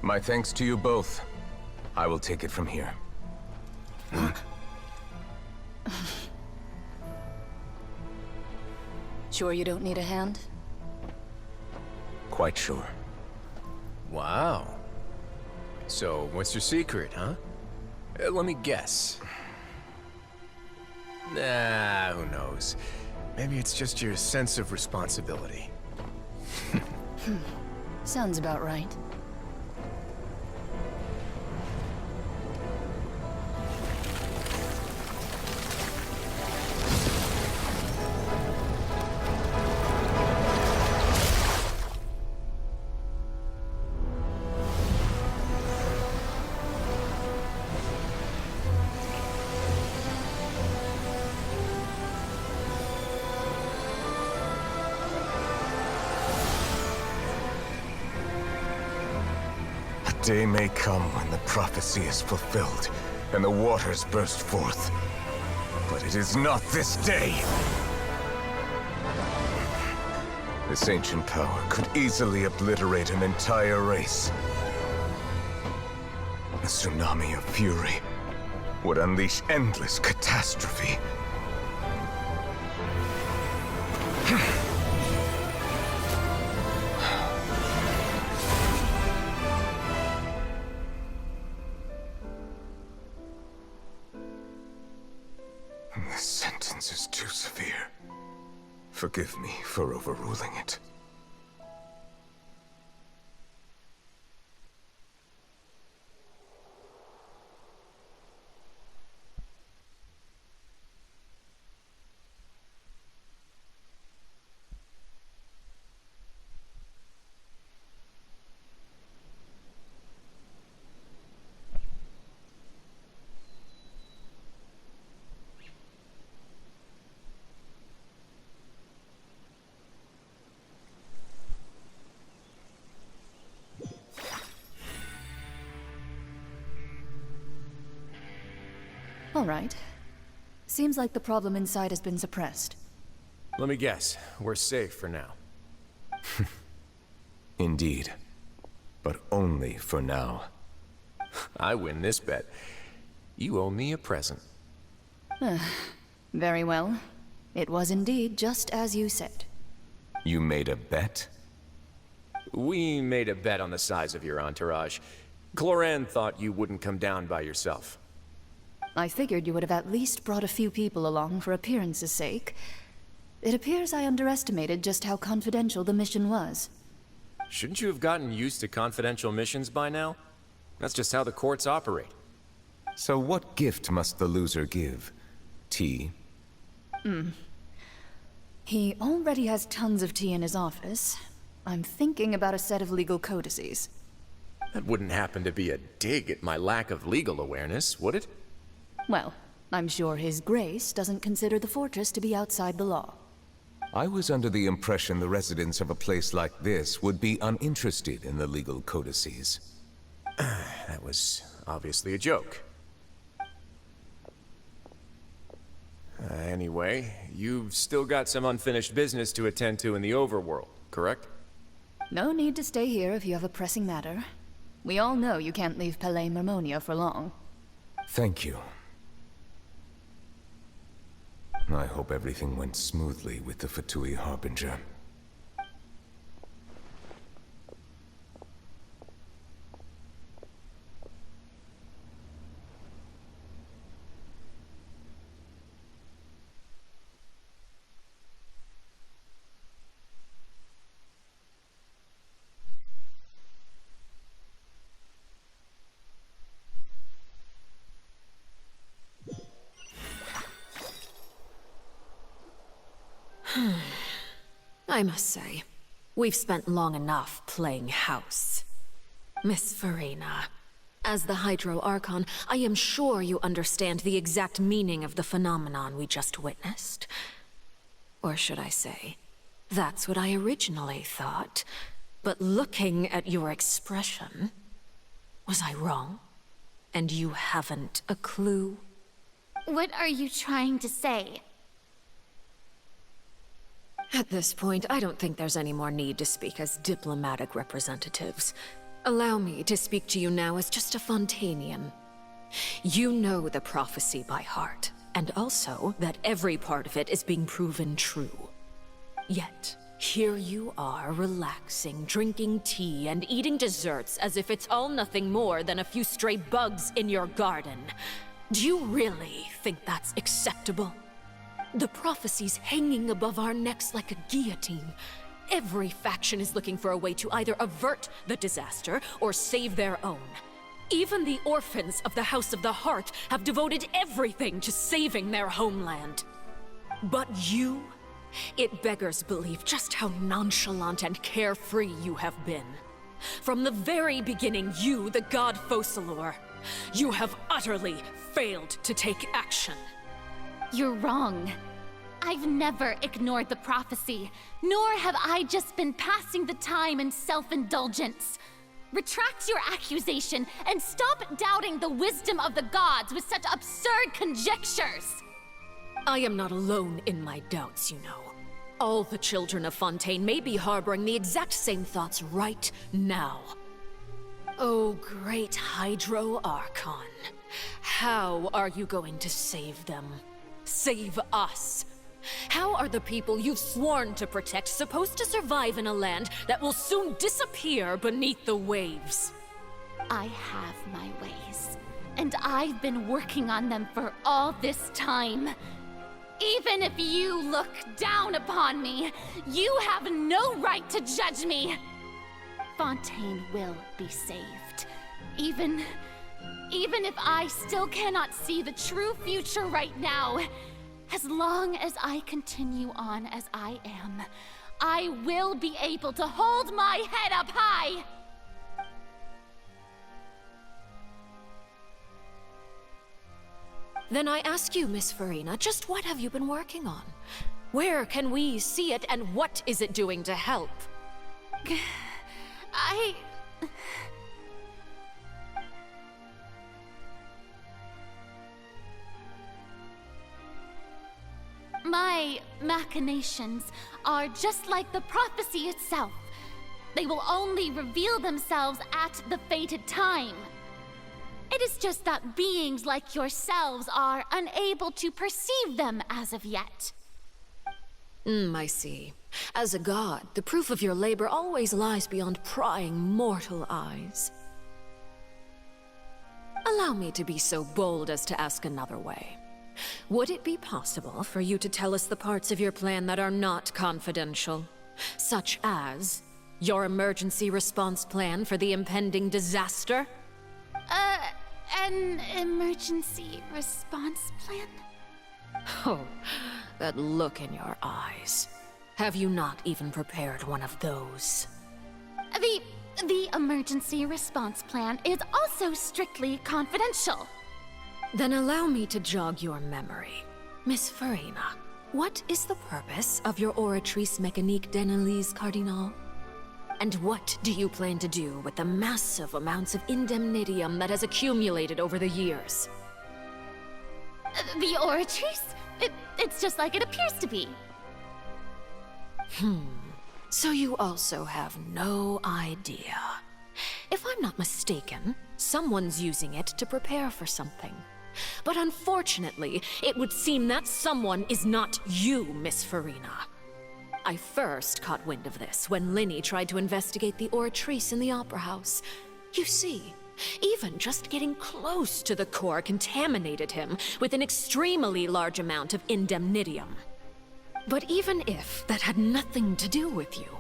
My thanks to you both. I will take it from here. Sure you don't need a hand? Quite sure. Wow. So, what's your secret, huh? Let me guess. Nah, who knows? Maybe it's just your sense of responsibility. Sounds about right. A day may come when the prophecy is fulfilled, and the waters burst forth. But it is not this day! This ancient power could easily obliterate an entire race. A tsunami of fury would unleash endless catastrophe. This sentence is too severe. Forgive me for overruling it. All right. Seems like the problem inside has been suppressed. Let me guess. We're safe for now. Indeed. But only for now. I win this bet. You owe me a present. Very well. It was indeed just as you said. You made a bet? We made a bet on the size of your entourage. Cloran thought you wouldn't come down by yourself. I figured you would have at least brought a few people along for appearance's sake. It appears I underestimated just how confidential the mission was. Shouldn't you have gotten used to confidential missions by now? That's just how the courts operate. So what gift must the loser give? Tea? He already has tons of tea in his office. I'm thinking about a set of legal codices. That wouldn't happen to be a dig at my lack of legal awareness, would it? Well, I'm sure His Grace doesn't consider the fortress to be outside the law. I was under the impression the residents of a place like this would be uninterested in the legal codices. That was obviously a joke. Anyway, you've still got some unfinished business to attend to in the overworld, correct? No need to stay here if you have a pressing matter. We all know you can't leave Palais Mermonia for long. Thank you. I hope everything went smoothly with the Fatui Harbinger. I must say, we've spent long enough playing house. Miss Farina, as the Hydro Archon, I am sure you understand the exact meaning of the phenomenon we just witnessed. Or should I say, that's what I originally thought. But looking at your expression, was I wrong? And you haven't a clue? What are you trying to say? At this point, I don't think there's any more need to speak as diplomatic representatives. Allow me to speak to you now as just a Fontanian. You know the prophecy by heart, and also that every part of it is being proven true. Yet, here you are, relaxing, drinking tea, and eating desserts as if it's all nothing more than a few stray bugs in your garden. Do you really think that's acceptable? The prophecy's hanging above our necks like a guillotine. Every faction is looking for a way to either avert the disaster or save their own. Even the orphans of the House of the Heart have devoted everything to saving their homeland. But you? It beggars belief just how nonchalant and carefree you have been. From the very beginning, you, the god Focalor, you have utterly failed to take action. You're wrong. I've never ignored the prophecy, nor have I just been passing the time in self-indulgence. Retract your accusation and stop doubting the wisdom of the gods with such absurd conjectures! I am not alone in my doubts, you know. All the children of Fontaine may be harboring the exact same thoughts right now. Oh, great Hydro Archon. How are you going to save them? Save us? How are the people you've sworn to protect supposed to survive in a land that will soon disappear beneath the waves? I have my ways, and I've been working on them for all this time. Even if you look down upon me, you have no right to judge me! Fontaine will be saved. Even if I still cannot see the true future right now, as long as I continue on as I am, I will be able to hold my head up high! Then I ask you, Miss Farina, just what have you been working on? Where can we see it, and what is it doing to help? My machinations are just like the prophecy itself. They will only reveal themselves at the fated time. It is just that beings like yourselves are unable to perceive them as of yet. I see. As a god, the proof of your labor always lies beyond prying mortal eyes. Allow me to be so bold as to ask another way. Would it be possible for you to tell us the parts of your plan that are not confidential? Such as your emergency response plan for the impending disaster? An emergency response plan? Oh, that look in your eyes. Have you not even prepared one of those? The emergency response plan is also strictly confidential. Then allow me to jog your memory. Miss Farina, what is the purpose of your Oratrice Mécanique d'Analyse Cardinal? And what do you plan to do with the massive amounts of indemnitium that has accumulated over the years? The Oratrice? It's just like it appears to be. So you also have no idea. If I'm not mistaken, someone's using it to prepare for something. But unfortunately, it would seem that someone is not you, Miss Farina. I first caught wind of this when Linny tried to investigate the Oratrice in the Opera House. You see, even just getting close to the core contaminated him with an extremely large amount of indemnitium. But even if that had nothing to do with you,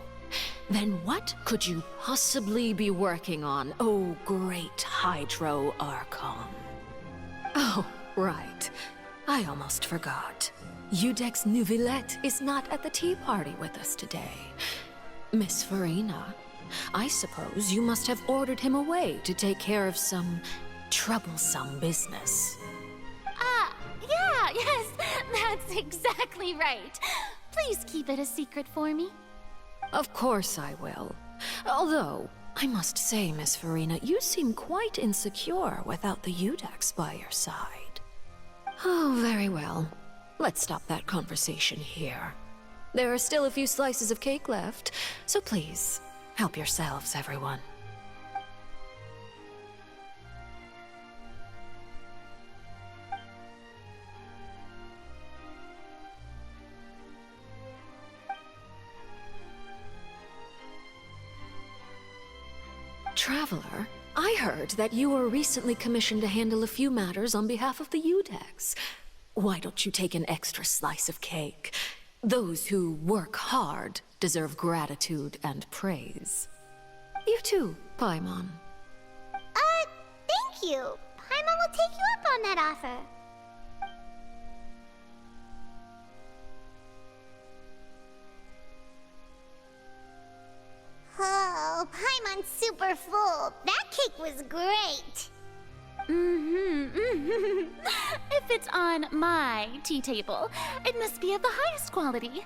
then what could you possibly be working on, oh great Hydro Archon? Oh, right. I almost forgot. Udex Nouvillette is not at the tea party with us today. Miss Farina, I suppose you must have ordered him away to take care of some troublesome business. Yeah, yes, that's exactly right. Please keep it a secret for me. Of course I will. Although, I must say, Miss Farina, you seem quite insecure without the Udex by your side. Oh, very well. Let's stop that conversation here. There are still a few slices of cake left, so please, help yourselves, everyone. Traveler, I heard that you were recently commissioned to handle a few matters on behalf of the Udex. Why don't you take an extra slice of cake? Those who work hard deserve gratitude and praise. You too, Paimon. Thank you. Paimon will take you up on that offer. Oh, Paimon's super full. That cake was great. If it's on my tea table, it must be of the highest quality.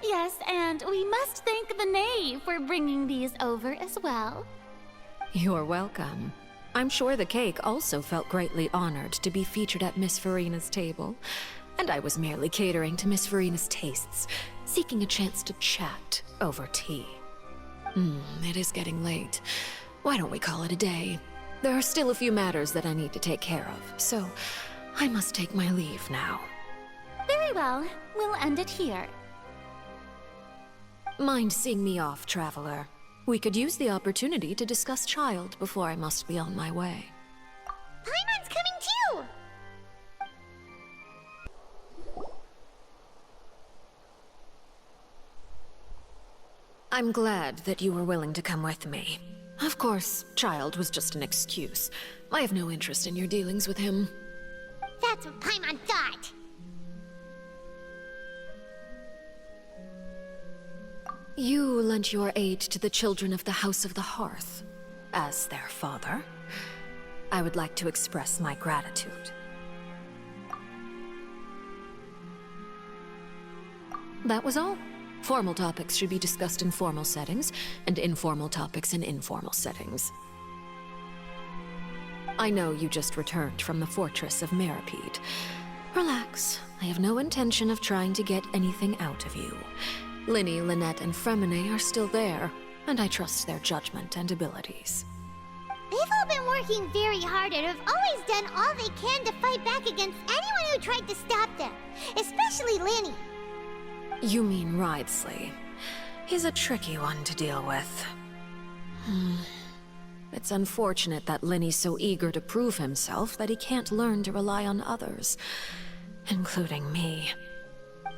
Yes, and we must thank the knave for bringing these over as well. You're welcome. I'm sure the cake also felt greatly honored to be featured at Miss Farina's table, and I was merely catering to Miss Farina's tastes, seeking a chance to chat over tea. It is getting late. Why don't we call it a day? There are still a few matters that I need to take care of, so I must take my leave now. Very well. We'll end it here. Mind seeing me off, Traveler? We could use the opportunity to discuss Child before I must be on my way. Paimon's coming too! I'm glad that you were willing to come with me. Of course, Child was just an excuse. I have no interest in your dealings with him. That's what Paimon thought. You lent your aid to the children of the House of the Hearth. As their father, I would like to express my gratitude. That was all. Formal topics should be discussed in formal settings, and informal topics in informal settings. I know you just returned from the fortress of Meripede. Relax. I have no intention of trying to get anything out of you. Linny, Lynette, and Fremine are still there, and I trust their judgment and abilities. They've all been working very hard and have always done all they can to fight back against anyone who tried to stop them, especially Linny. You mean Ridesley. He's a tricky one to deal with. It's unfortunate that Linny's so eager to prove himself that he can't learn to rely on others, including me.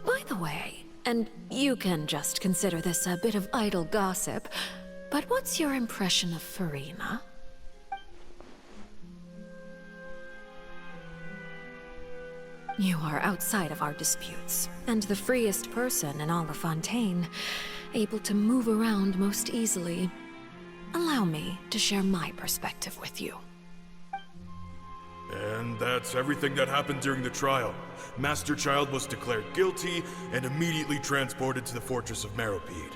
By the way, and you can just consider this a bit of idle gossip, but what's your impression of Farina? You are outside of our disputes, and the freest person in all of Fontaine, able to move around most easily. Allow me to share my perspective with you. And that's everything that happened during the trial. Master Child was declared guilty and immediately transported to the Fortress of Meripede.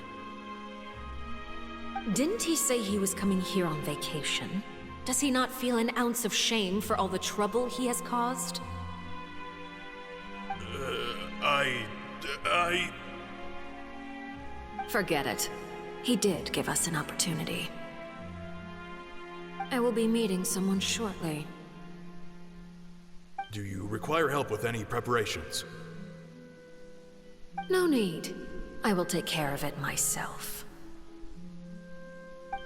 Didn't he say he was coming here on vacation? Does he not feel an ounce of shame for all the trouble he has caused? Forget it. He did give us an opportunity. I will be meeting someone shortly. Do you require help with any preparations? No need. I will take care of it myself.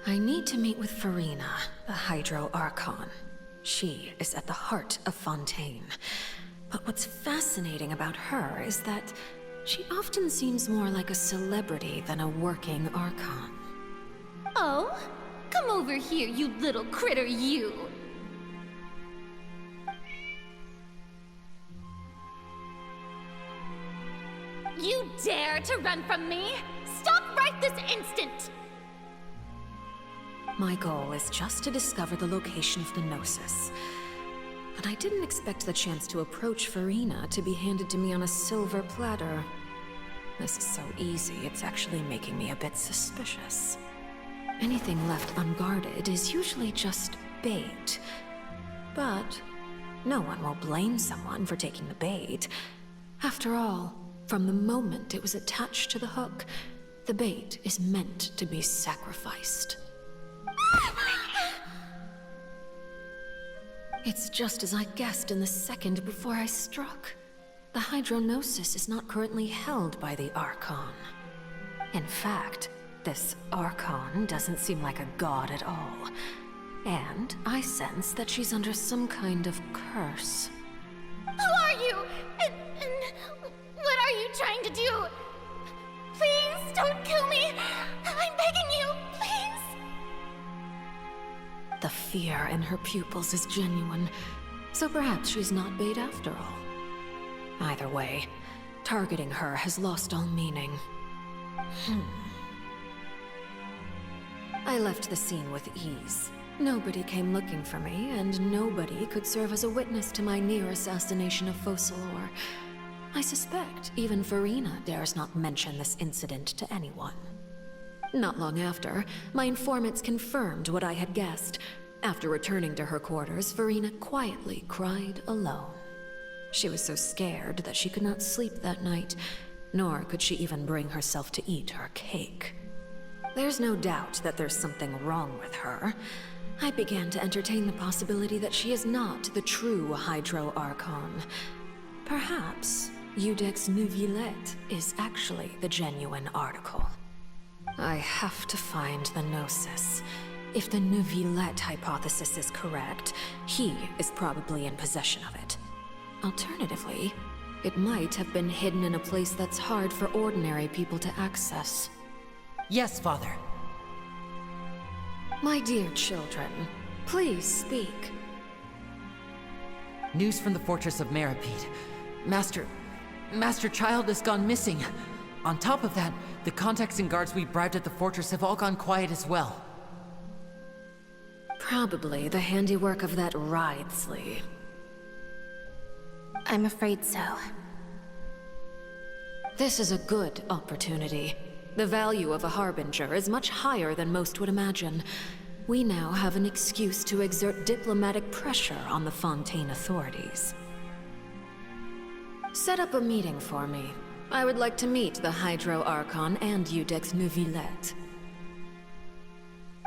I need to meet with Farina, the Hydro Archon. She is at the heart of Fontaine. But what's fascinating about her is that she often seems more like a celebrity than a working Archon. Oh? Come over here, you little critter, you! You dare to run from me? Stop right this instant! My goal is just to discover the location of the Gnosis. But I didn't expect the chance to approach Farina to be handed to me on a silver platter. This is so easy, it's actually making me a bit suspicious. Anything left unguarded is usually just bait. But no one will blame someone for taking the bait. After all, from the moment it was attached to the hook, the bait is meant to be sacrificed. It's just as I guessed in the second before I struck. The Hydronosis is not currently held by the Archon. In fact, This Archon doesn't seem like a god at all. And I sense that she's under some kind of curse. Who are you? And what are you trying to do? Please don't kill me. I'm begging you, please. The fear in her pupils is genuine, so perhaps she's not bait after all. Either way, targeting her has lost all meaning. I left the scene with ease. Nobody came looking for me, and nobody could serve as a witness to my near assassination of Focalor. I suspect even Farina dares not mention this incident to anyone. Not long after, my informants confirmed what I had guessed. After returning to her quarters, Farina quietly cried alone. She was so scared that she could not sleep that night, nor could she even bring herself to eat her cake. There's no doubt that there's something wrong with her. I began to entertain the possibility that she is not the true Hydro Archon. Perhaps Iudex Neuvillette is actually the genuine article. I have to find the Gnosis. If the Neuvillette hypothesis is correct, he is probably in possession of it. Alternatively, it might have been hidden in a place that's hard for ordinary people to access. Yes, Father. My dear children, please speak. News from the Fortress of Meripede. Master Child has gone missing. On top of that, the contacts and guards we bribed at the fortress have all gone quiet as well. Probably the handiwork of that Wriothesley. I'm afraid so. This is a good opportunity. The value of a Harbinger is much higher than most would imagine. We now have an excuse to exert diplomatic pressure on the Fontaine authorities. Set up a meeting for me. I would like to meet the Hydro Archon and Iudex Neuvillette.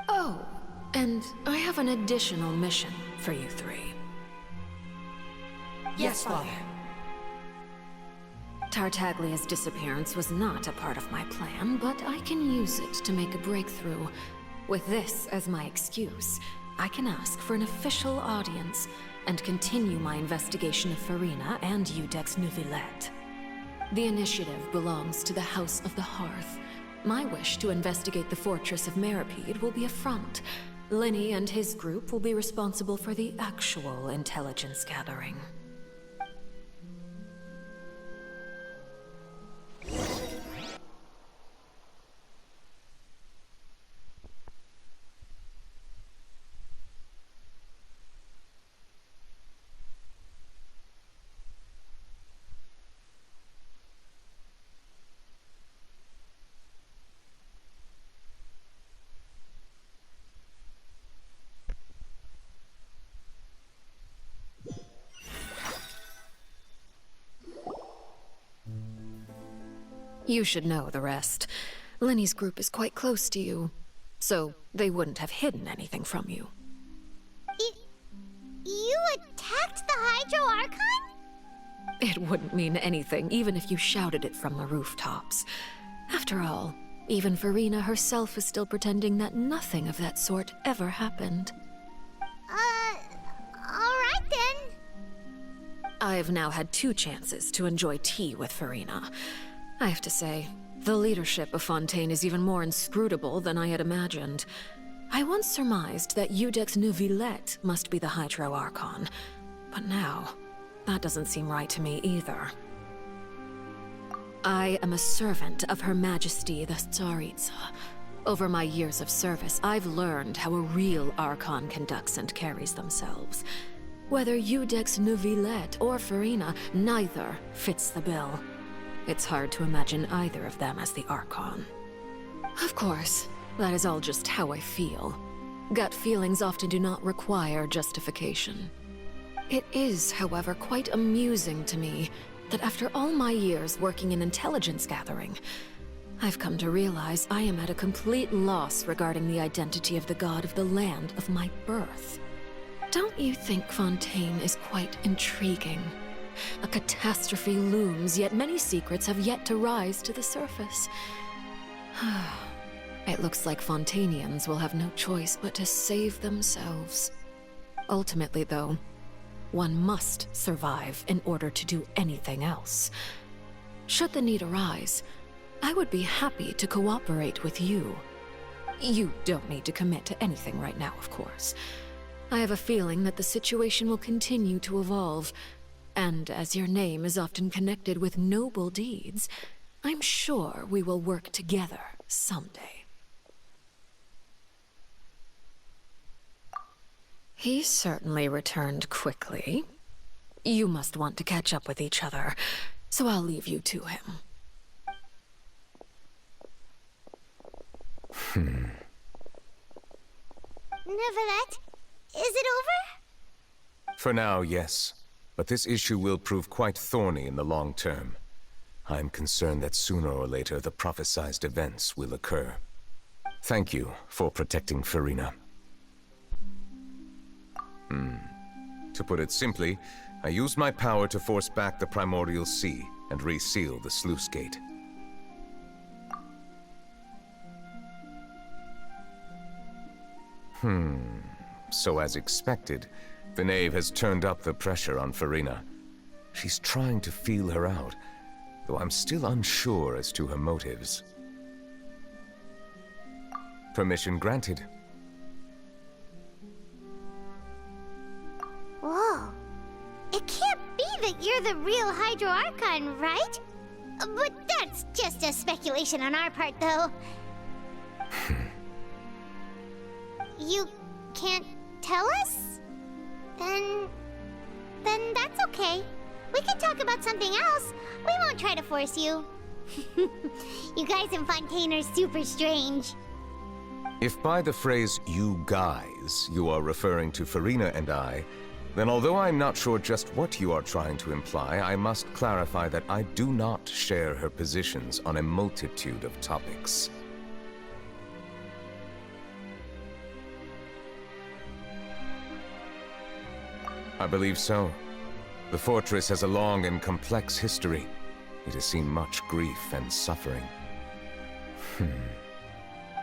Oh, and I have an additional mission for you three. Yes, Father. Tartaglia's disappearance was not a part of my plan, but I can use it to make a breakthrough. With this as my excuse, I can ask for an official audience and continue my investigation of Farina and Iudex Neuvillette. The initiative belongs to the House of the Hearth. My wish to investigate the Fortress of Meripede will be a front. Lenny and his group will be responsible for the actual intelligence gathering. You should know the rest. Lenny's group is quite close to you, so they wouldn't have hidden anything from you. You attacked the Hydro Archon? It wouldn't mean anything, even if you shouted it from the rooftops. After all, even Farina herself is still pretending that nothing of that sort ever happened. Alright then. I've now had 2 chances to enjoy tea with Farina. I have to say, the leadership of Fontaine is even more inscrutable than I had imagined. I once surmised that Iudex Neuvillette must be the Hydro Archon, but now, that doesn't seem right to me either. I am a servant of Her Majesty the Tsaritsa. Over my years of service, I've learned how a real Archon conducts and carries themselves. Whether Iudex Neuvillette or Farina, neither fits the bill. It's hard to imagine either of them as the Archon. Of course, that is all just how I feel. Gut feelings often do not require justification. It is, however, quite amusing to me that after all my years working in intelligence gathering, I've come to realize I am at a complete loss regarding the identity of the god of the land of my birth. Don't you think Fontaine is quite intriguing? A catastrophe looms, yet many secrets have yet to rise to the surface. It looks like Fontanians will have no choice but to save themselves. Ultimately, though, one must survive in order to do anything else. Should the need arise, I would be happy to cooperate with you. You don't need to commit to anything right now, of course. I have a feeling that the situation will continue to evolve, and as your name is often connected with noble deeds, I'm sure we will work together someday. He certainly returned quickly. You must want to catch up with each other, so I'll leave you to him. Neverlet, is it over? For now, yes. But this issue will prove quite thorny in the long term. I'm concerned that sooner or later the prophesized events will occur. Thank you for protecting Furina. To put it simply, I used my power to force back the primordial sea and reseal the sluice gate. So as expected, the knave has turned up the pressure on Furina. She's trying to feel her out, though I'm still unsure as to her motives. Permission granted. Whoa. It can't be that you're the real Hydro Archon, right? But that's just a speculation on our part, though. You can't tell us? Then that's okay. We can talk about something else. We won't try to force you. You guys in Fontaine are super strange. If by the phrase, you guys, you are referring to Furina and I, then although I'm not sure just what you are trying to imply, I must clarify that I do not share her positions on a multitude of topics. I believe so. The fortress has a long and complex history. It has seen much grief and suffering.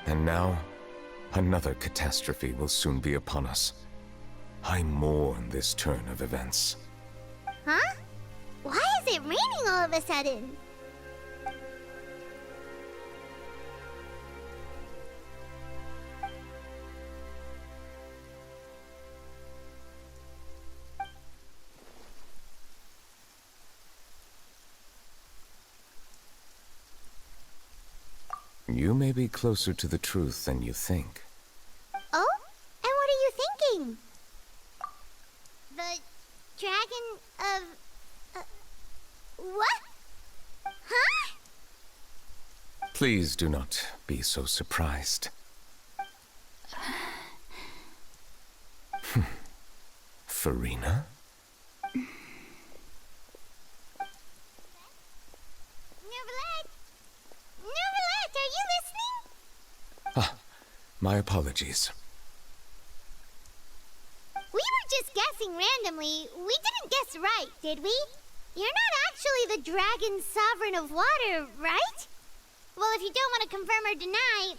And now, another catastrophe will soon be upon us. I mourn this turn of events. Huh? Why is it raining all of a sudden? You may be closer to the truth than you think. Oh? And what are you thinking? The dragon of... what? Huh? Please do not be so surprised. Furina? Neverlet, are you listening? My apologies. We were just guessing randomly. We didn't guess right, did we? You're not actually the dragon sovereign of water, right? Well, if you don't want to confirm or deny...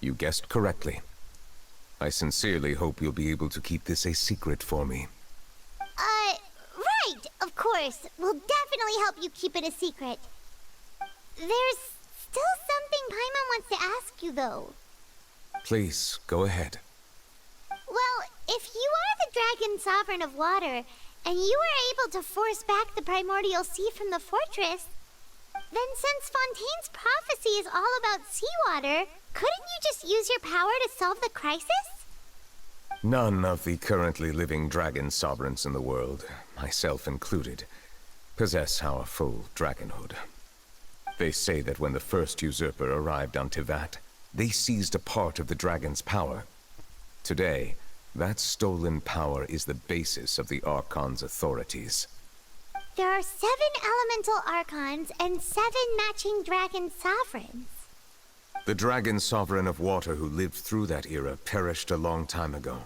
You guessed correctly. I sincerely hope you'll be able to keep this a secret for me. Right, of course. We'll definitely help you keep it a secret. There's still something Paimon wants to ask you, though. Please, go ahead. Well, if you are the dragon sovereign of water, and you were able to force back the primordial sea from the fortress, then since Fontaine's prophecy is all about seawater, couldn't you just use your power to solve the crisis? None of the currently living dragon sovereigns in the world, myself included, possess our full dragonhood. They say that when the first usurper arrived on Tivat, they seized a part of the dragon's power. Today, that stolen power is the basis of the Archon's authorities. There are 7 elemental archons and 7 matching dragon sovereigns. The dragon sovereign of water who lived through that era perished a long time ago.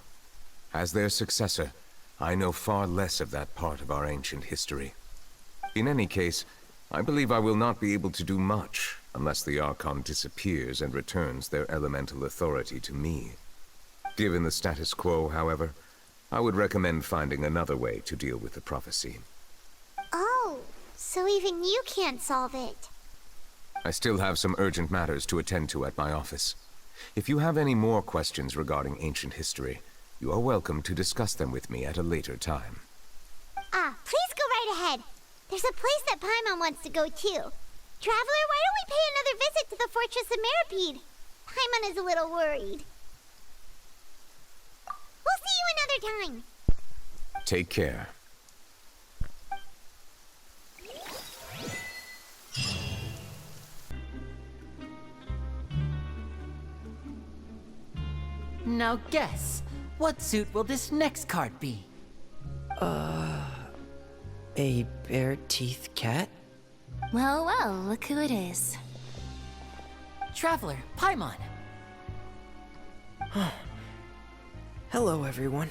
As their successor, I know far less of that part of our ancient history. In any case, I believe I will not be able to do much, unless the Archon disappears and returns their elemental authority to me. Given the status quo, however, I would recommend finding another way to deal with the prophecy. Oh, so even you can't solve it. I still have some urgent matters to attend to at my office. If you have any more questions regarding ancient history, you are welcome to discuss them with me at a later time. Please go right ahead. There's a place that Paimon wants to go too. Traveler, why don't we pay another visit to the Fortress of Meripede? Paimon is a little worried. We'll see you another time. Take care. Now guess, what suit will this next card be? A bare-teeth cat? Well, well, look who it is. Traveler, Paimon. Hello, everyone.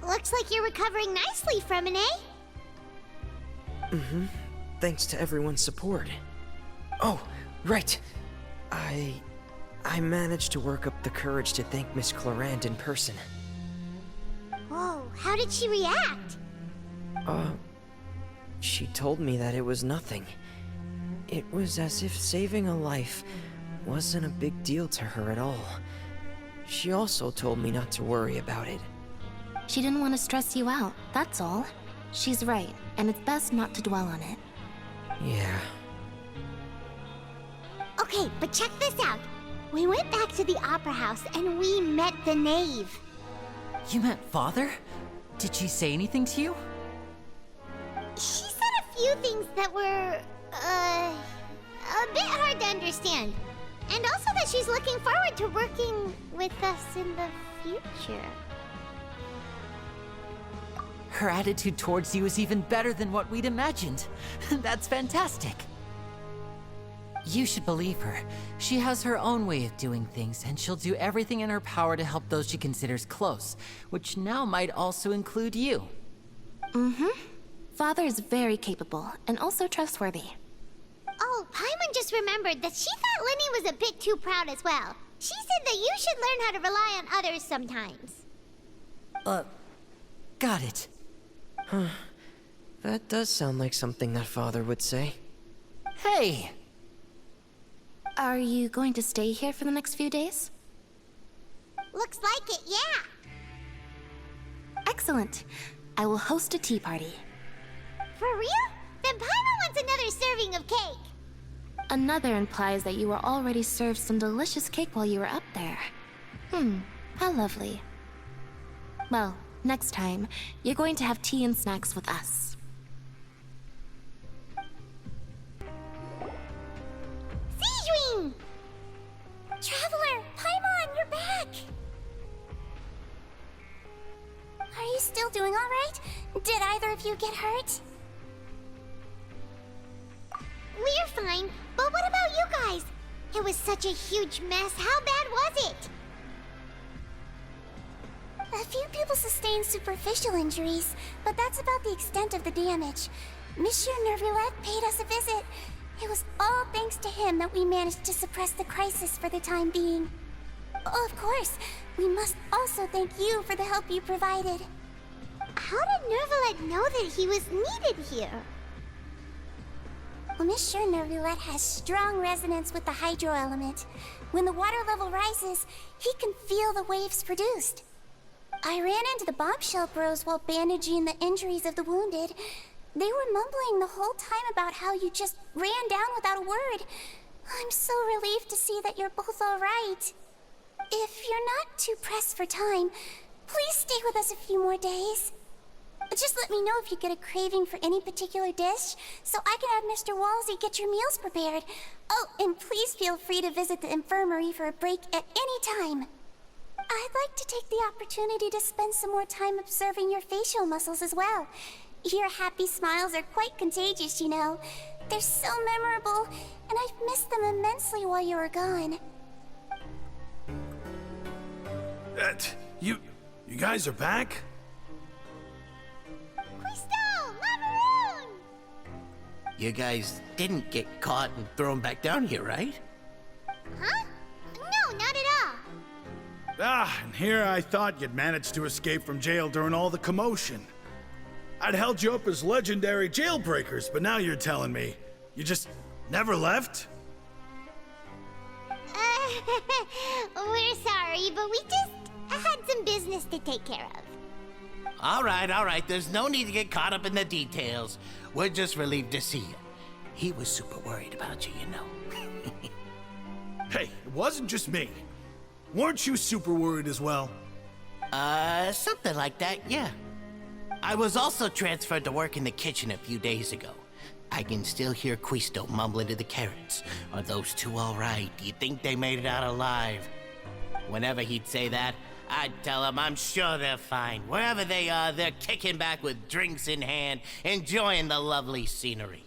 Looks like you're recovering nicely from it, eh? Thanks to everyone's support. Oh, right. I managed to work up the courage to thank Miss Clorand in person. Whoa, how did she react? She told me that it was nothing. It was as if saving a life wasn't a big deal to her at all. She also told me not to worry about it. She didn't want to stress you out, that's all. She's right, and it's best not to dwell on it. Yeah. Okay, but check this out. We went back to the Opera House and we met the knave. You met Father? Did she say anything to you? She said a few things that were, a bit hard to understand. And also that she's looking forward to working with us in the future. Her attitude towards you is even better than what we'd imagined. That's fantastic. You should believe her. She has her own way of doing things, and she'll do everything in her power to help those she considers close, which now might also include you. Father is very capable, and also trustworthy. Oh, Paimon just remembered that she thought Lenny was a bit too proud as well. She said that you should learn how to rely on others sometimes. Got it. That does sound like something that Father would say. Hey! Are you going to stay here for the next few days? Looks like it, yeah. Excellent. I will host a tea party. For real? Then Paimon wants another serving of cake. Another implies that you were already served some delicious cake while you were up there. How lovely. Well, next time, you're going to have tea and snacks with us. Seedwing! Traveler, Paimon, you're back! Are you still doing all right? Did either of you get hurt? We're fine, but what about you guys? It was such a huge mess. How bad was it? A few people sustained superficial injuries, but that's about the extent of the damage. Monsieur Nervulet paid us a visit. It was all thanks to him that we managed to suppress the crisis for the time being. Of course, we must also thank you for the help you provided. How did Nervulet know that he was needed here? Well, Monsieur Nervulet has strong resonance with the hydro element. When the water level rises, he can feel the waves produced. I ran into the bombshell bros while bandaging the injuries of the wounded. They were mumbling the whole time about how you just ran down without a word. I'm so relieved to see that you're both all right. If you're not too pressed for time, please stay with us a few more days. Just let me know if you get a craving for any particular dish, so I can have Mr. Walsey get your meals prepared. Oh, and please feel free to visit the infirmary for a break at any time. I'd like to take the opportunity to spend some more time observing your facial muscles as well. Your happy smiles are quite contagious, you know. They're so memorable, and I've missed them immensely while you were gone. You guys are back? Crystal! Macaroon! You guys didn't get caught and thrown back down here, right? Huh? No, not at all. Ah, and here I thought you'd managed to escape from jail during all the commotion. I'd held you up as legendary jailbreakers, but now you're telling me you just never left? We're sorry, but we just had some business to take care of. All right. There's no need to get caught up in the details. We're just relieved to see you. He was super worried about you, you know. Hey, it wasn't just me. Weren't you super worried as well? Something like that, yeah. I was also transferred to work in the kitchen a few days ago. I can still hear Quisto mumbling to the carrots. Are those two all right? Do you think they made it out alive? Whenever he'd say that, I'd tell him I'm sure they're fine. Wherever they are, they're kicking back with drinks in hand, enjoying the lovely scenery.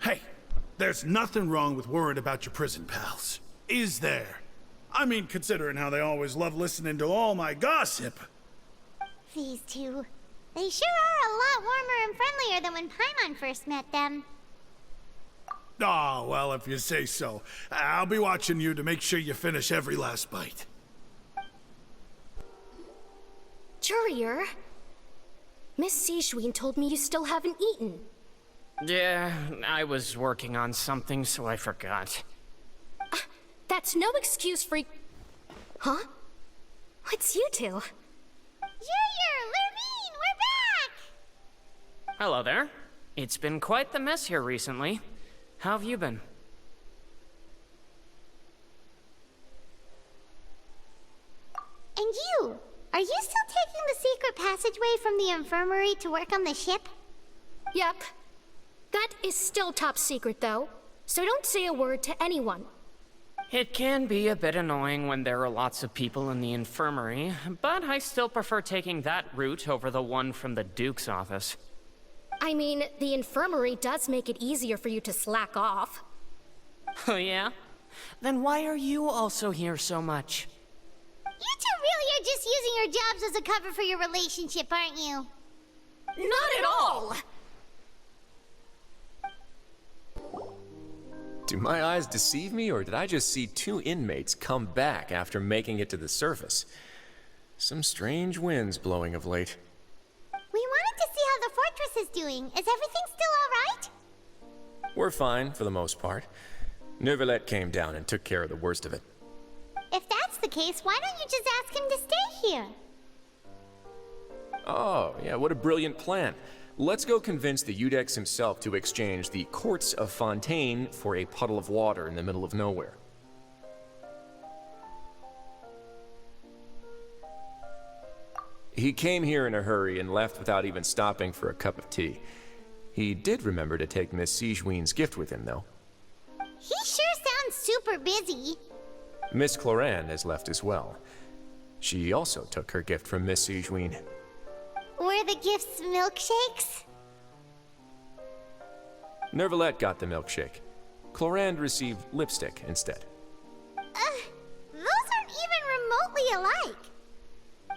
Hey, there's nothing wrong with worrying about your prison pals. Is there? I mean, considering how they always love listening to all my gossip. These two. They sure are a lot warmer and friendlier than when Paimon first met them. Oh, well, if you say so. I'll be watching you to make sure you finish every last bite. Jurier, Miss Sijouin told me you still haven't eaten. Yeah, I was working on something, so I forgot. That's no excuse for... Huh? It's you two. Jurier, Lurvine, we're back! Hello there. It's been quite the mess here recently. How have you been? And you? Are you still taking the secret passageway from the infirmary to work on the ship? Yep. That is still top secret, though. So don't say a word to anyone. It can be a bit annoying when there are lots of people in the infirmary, but I still prefer taking that route over the one from the Duke's office. I mean, the infirmary does make it easier for you to slack off. Oh yeah? Then why are you also here so much? You two really are just using your jobs as a cover for your relationship, aren't you? Not at all! Do my eyes deceive me, or did I just see two inmates come back after making it to the surface? Some strange winds blowing of late. We wanted to see how the fortress is doing. Is everything still all right? We're fine, for the most part. Neuvillette came down and took care of the worst of it. If that's the case, why don't you just ask him to stay here? Oh, yeah, what a brilliant plan. Let's go convince the Eudex himself to exchange the Courts of Fontaine for a puddle of water in the middle of nowhere. He came here in a hurry and left without even stopping for a cup of tea. He did remember to take Miss Sijouin's gift with him, though. He sure sounds super busy. Miss Cloran has left as well. She also took her gift from Miss Sijouin. Were the gifts milkshakes? Neuvillette got the milkshake. Clorand received lipstick instead. Those aren't even remotely alike.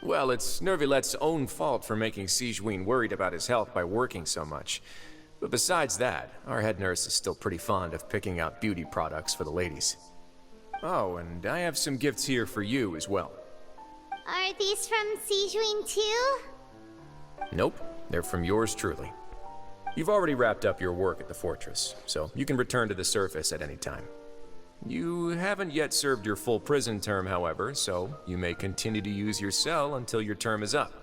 Well, it's Neuvillette's own fault for making Sijouin worried about his health by working so much. But besides that, our head nurse is still pretty fond of picking out beauty products for the ladies. Oh, and I have some gifts here for you as well. Are these from Sijouin too? Nope, they're from yours truly. You've already wrapped up your work at the fortress, so you can return to the surface at any time. You haven't yet served your full prison term, however, so you may continue to use your cell until your term is up.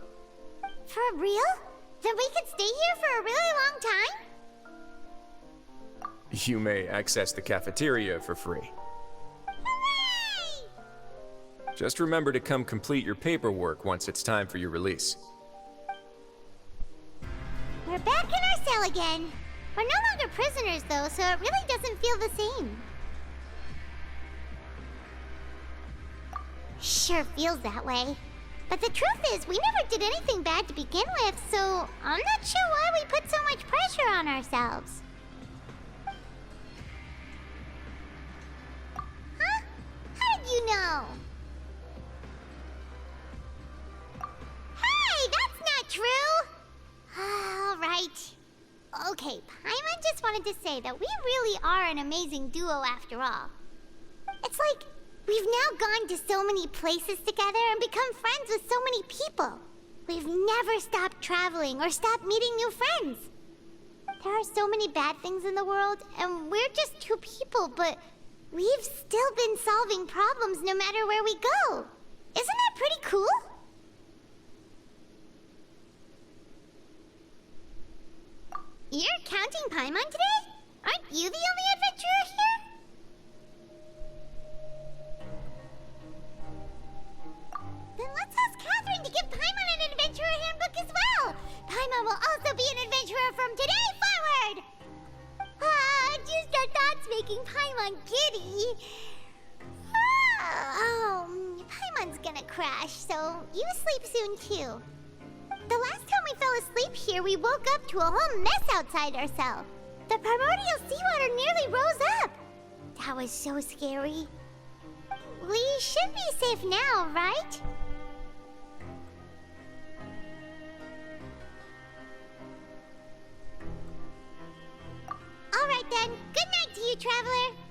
For real? Then we could stay here for a really long time? You may access the cafeteria for free. Hooray! Just remember to come complete your paperwork once it's time for your release. We're back in our cell again. We're no longer prisoners, though, so it really doesn't feel the same. Sure feels that way. But the truth is, we never did anything bad to begin with, so I'm not sure why we put so much pressure on ourselves. Huh? How did you know? Hey, that's not true! All right. Okay, Paimon just wanted to say that we really are an amazing duo after all. It's like we've now gone to so many places together and become friends with so many people. We've never stopped traveling or stopped meeting new friends. There are so many bad things in the world, and we're just two people, but we've still been solving problems no matter where we go. Isn't that pretty cool? You're counting Paimon today? Aren't you the only adventurer here? Then let's ask Catherine to give Paimon an adventurer handbook as well. Paimon will also be an adventurer from today forward. Just our thoughts making Paimon giddy. Paimon's gonna crash, so you sleep soon too. The last time we fell asleep here, we woke up to a whole mess outside ourselves. The primordial seawater nearly rose up. That was so scary. We should be safe now, right? All right then. Good night to you, traveler.